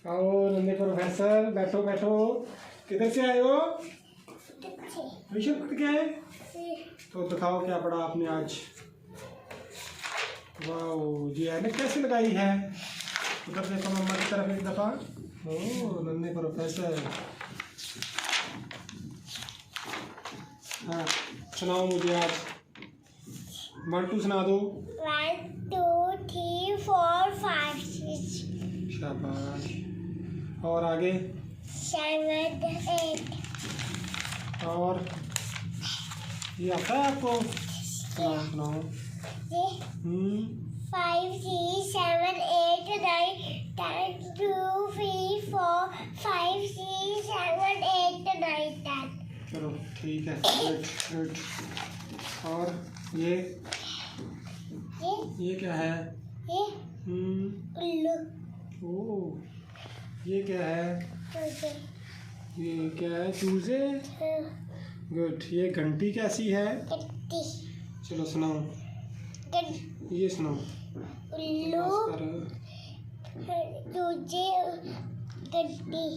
आओ नन्हे प्रोफेसर, बैठो बैठो। किधर से आए हो? ट्यूशन पढ़ के आए? तो दिखाओ क्या पढ़ा आपने आज। वाह, जी ऐनक कैसे लगाई है? उधर देखो मम्मा की तरफ एक दफ़ा। ओह नन्हे प्रोफेसर। हाँ सुनाओ मुझे आज 1 2 सुना दो। 1 2 3 4 5 6। शाबाश। और आगे? 7 8। और ये आता है आपको? सुनाओ। 5 6 7 8 9 10 2 3 4 5 6 7 8 9 10। चलो ठीक है, गुड। और ये क्या है? उल्लू। ओह ये क्या है? ये क्या है? चूजे। गुड। ये घंटी कैसी है? चलो सुनाओ। ये सुनाओ। उल्लू, चूजे, घंटी।